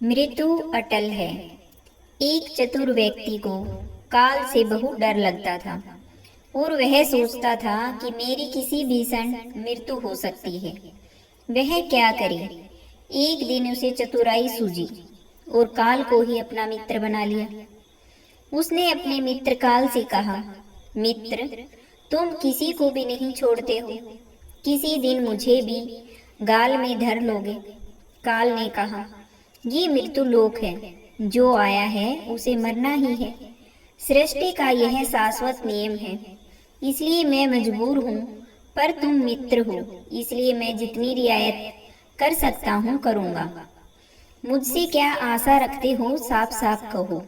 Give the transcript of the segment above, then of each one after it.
मृत्यु अटल है। एक चतुर व्यक्ति को काल से बहुत डर लगता था और वह सोचता था कि मेरी किसी भी क्षण मृत्यु हो सकती है। वह क्या करे। एक दिन उसे चतुराई सूझी और काल को ही अपना मित्र बना लिया। उसने अपने मित्र काल से कहा, मित्र, तुम किसी को भी नहीं छोड़ते हो, किसी दिन मुझे भी गाल में धर लोगे। काल ने कहा, ये मृत्यु लोक है, जो आया है उसे मरना ही है। सृष्टि का यह शाश्वत नियम है, इसलिए मैं मजबूर हूँ, पर तुम मित्र हो, इसलिए मैं जितनी रियायत कर सकता हूँ करूँगा। मुझसे क्या आशा रखते हो, साफ साफ कहो।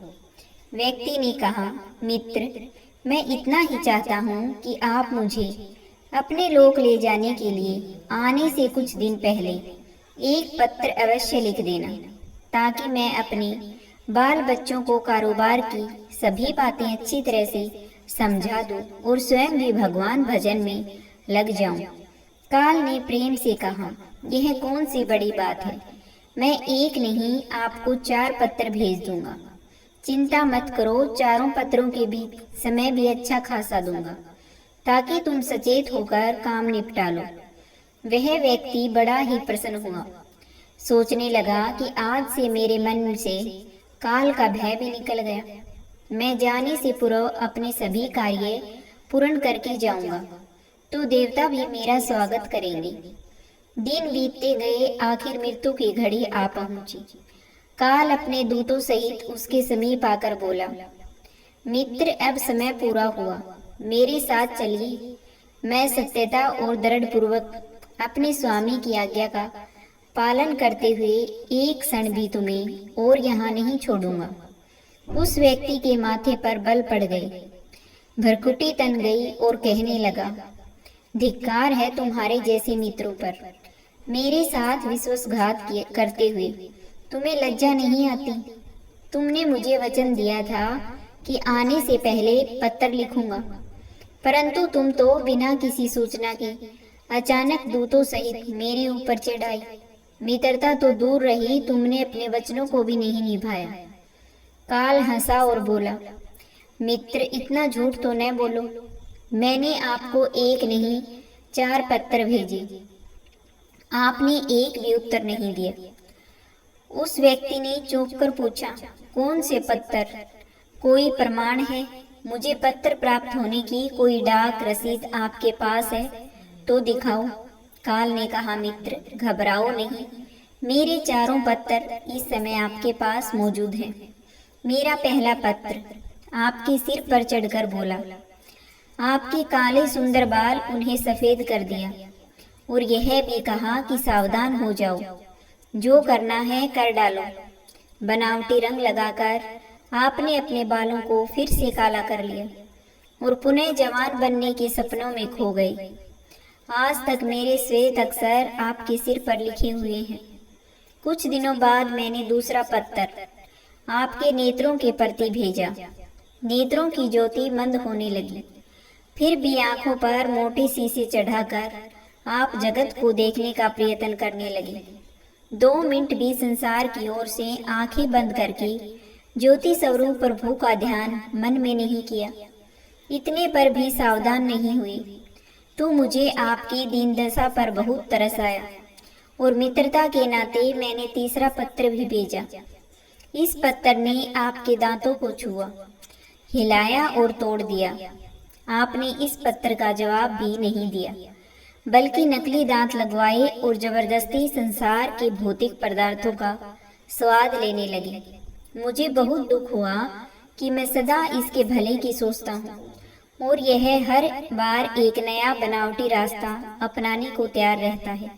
व्यक्ति ने कहा, मित्र, मैं इतना ही चाहता हूँ कि आप मुझे अपने लोक ले जाने के लिए आने से कुछ दिन पहले एक पत्र अवश्य लिख देना, ताकि मैं अपने बाल बच्चों को कारोबार की सभी बातें अच्छी तरह से समझा दूं और स्वयं भी भगवान भजन में लग जाऊं। काल ने प्रेम से कहा, यह कौन सी बड़ी बात है, मैं एक नहीं आपको 4 पत्र भेज दूंगा। चिंता मत करो, चारों पत्रों के बीच समय भी अच्छा खासा दूंगा, ताकि तुम सचेत होकर काम निपटा लो। वह व्यक्ति बड़ा ही प्रसन्न हुआ, सोचने लगा कि आज से मेरे मन से काल का भय भी निकल गया। मैं जाने से पूर्व अपने सभी कार्य पूर्ण करके जाऊंगा, तो देवता भी मेरा स्वागत करेंगे। दिन बीतते गए, आखिर मृत्यु की घड़ी आ पहुंची। काल अपने दूतों सहित उसके समीप आकर बोला, मित्र, अब समय पूरा हुआ, मेरे साथ चलिए। मैं सत्यता और दृढ़ पूर्वक अपने स्वामी की आज्ञा का पालन करते हुए एक क्षण भी तुम्हें और यहाँ नहीं छोड़ूंगा। उस व्यक्ति के माथे पर बल पड़ गई, भरकुटी तन गई और कहने लगा, धिक्कार है तुम्हारे जैसे मित्रों पर। मेरे साथ विश्वासघात करते हुए तुम्हें लज्जा नहीं आती। तुमने मुझे वचन दिया था कि आने से पहले पत्र लिखूंगा, परंतु तुम तो बिना किसी सूचना के अचानक दूतों सहित मेरे ऊपर चढ़ आई। मित्रता तो दूर रही, तुमने अपने वचनों को भी नहीं निभाया। काल हंसा और बोला, मित्र, इतना झूठ तो न बोलो। मैंने आपको एक नहीं 4 पत्र भेजे, आपने एक भी उत्तर नहीं दिया। उस व्यक्ति ने चौंक कर पूछा, कौन से पत्र? कोई प्रमाण है? मुझे पत्र प्राप्त होने की कोई डाक रसीद आपके पास है तो दिखाओ। काल ने कहा, मित्र, घबराओ नहीं, मेरे 4 पत्र इस समय आपके पास मौजूद हैं। मेरा पहला पत्र आपके सिर पर चढ़कर बोला, आपके काले सुंदर बाल उन्हें सफेद कर दिया, और यह भी कहा कि सावधान हो जाओ, जो करना है कर डालो। बनावटी रंग लगाकर आपने अपने बालों को फिर से काला कर लिया और पुनः जवान बनने के सपनों में खो गए। आज तक मेरे श्वेत अक्षर आपके सिर पर लिखे हुए हैं। कुछ दिनों बाद मैंने दूसरा पत्र आपके नेत्रों के प्रति भेजा। नेत्रों की ज्योति मंद होने लगी, फिर भी आंखों पर मोटे शीशे चढ़ाकर आप जगत को देखने का प्रयत्न करने लगे। 2 मिनट भी संसार की ओर से आंखें बंद करके ज्योति स्वरूप प्रभु का ध्यान मन में नहीं किया। इतने पर भी सावधान नहीं हुए तो मुझे आपकी दीन दशा पर बहुत तरस आया और मित्रता के नाते मैंने तीसरा पत्र भी भेजा। इस पत्र ने आपके दांतों को छुआ, हिलाया और तोड़ दिया। आपने इस पत्र का जवाब भी नहीं दिया, बल्कि नकली दांत लगवाए और जबरदस्ती संसार के भौतिक पदार्थों का स्वाद लेने लगे। मुझे बहुत दुख हुआ कि मैं सदा इसके भले की सोचता हूँ और यह हर बार एक नया बनावटी रास्ता अपनाने को तैयार रहता है।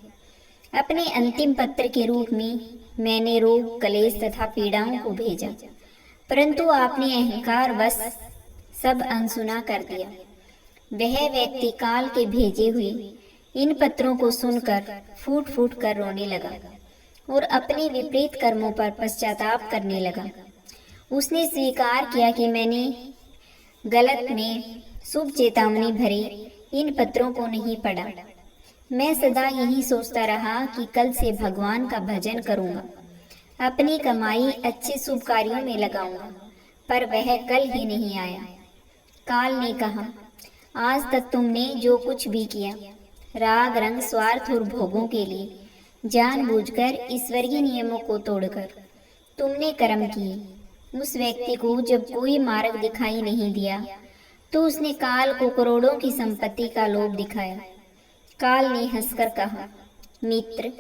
अपने अंतिम पत्र के रूप में मैंने रोग, कलेश तथा पीड़ाओं को भेजा, परंतु आपने अहंकार वश सब अनसुना कर दिया। वह व्यक्ति काल के भेजे हुए इन पत्रों को सुनकर फूट फूट कर रोने लगा और अपने विपरीत कर्मों पर पश्चाताप करने लगा। उसने स्वीकार किया कि मैंने गलत में शुभ चेतावनी भरे इन पत्रों को नहीं पढ़ा। मैं सदा यही सोचता रहा कि कल से भगवान का भजन करूंगा। अपनी कमाई अच्छे शुभ कार्यों में लगाऊंगा, पर वह कल ही नहीं आया। काल ने कहा, आज तक तुमने जो कुछ भी किया, राग रंग स्वार्थ और भोगों के लिए जानबूझकर ईश्वरीय नियमों को तोड़कर तुमने कर्म किए। उस व्यक्ति को जब कोई मार्ग दिखाई नहीं दिया तो उसने काल को करोड़ों की संपत्ति का लोभ दिखाया। काल ने हंसकर कहा, मित्र,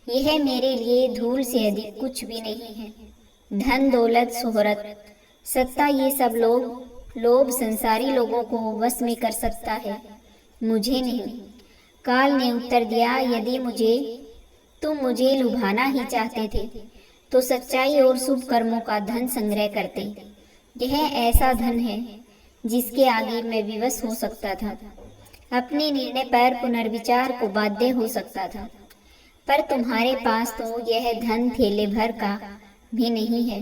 यह मेरे लिए धूल से अधिक कुछ भी नहीं है। धन दौलत शोहरत सत्ता ये सब लोभ संसारी लोगों को वश में कर सकता है, मुझे नहीं। काल ने उत्तर दिया, यदि तुम मुझे लुभाना ही चाहते थे तो सच्चाई और शुभ कर्मों का धन संग्रह करते। यह ऐसा धन है जिसके आगे मैं विवश हो सकता था, अपने निर्णय पर पुनर्विचार को बाध्य हो सकता था, पर तुम्हारे पास तो यह धन थैले भर का भी नहीं है।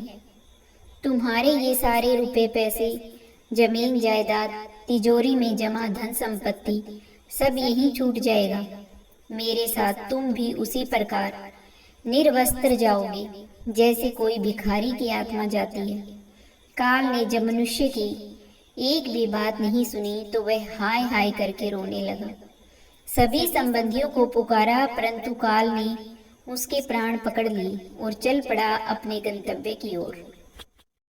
तुम्हारे ये सारे रुपए पैसे, जमीन जायदाद, तिजोरी में जमा धन संपत्ति सब यहीं छूट जाएगा। मेरे साथ तुम भी उसी प्रकार निर्वस्त्र जाओगे जैसे कोई भिखारी की आत्मा जाती है। काल ने जब मनुष्य की एक भी बात नहीं सुनी तो वह हाय हाय करके रोने लगा। सभी संबंधियों को पुकारा, परंतु काल ने उसके प्राण पकड़ लिए और चल पड़ा अपने गंतव्य की ओर।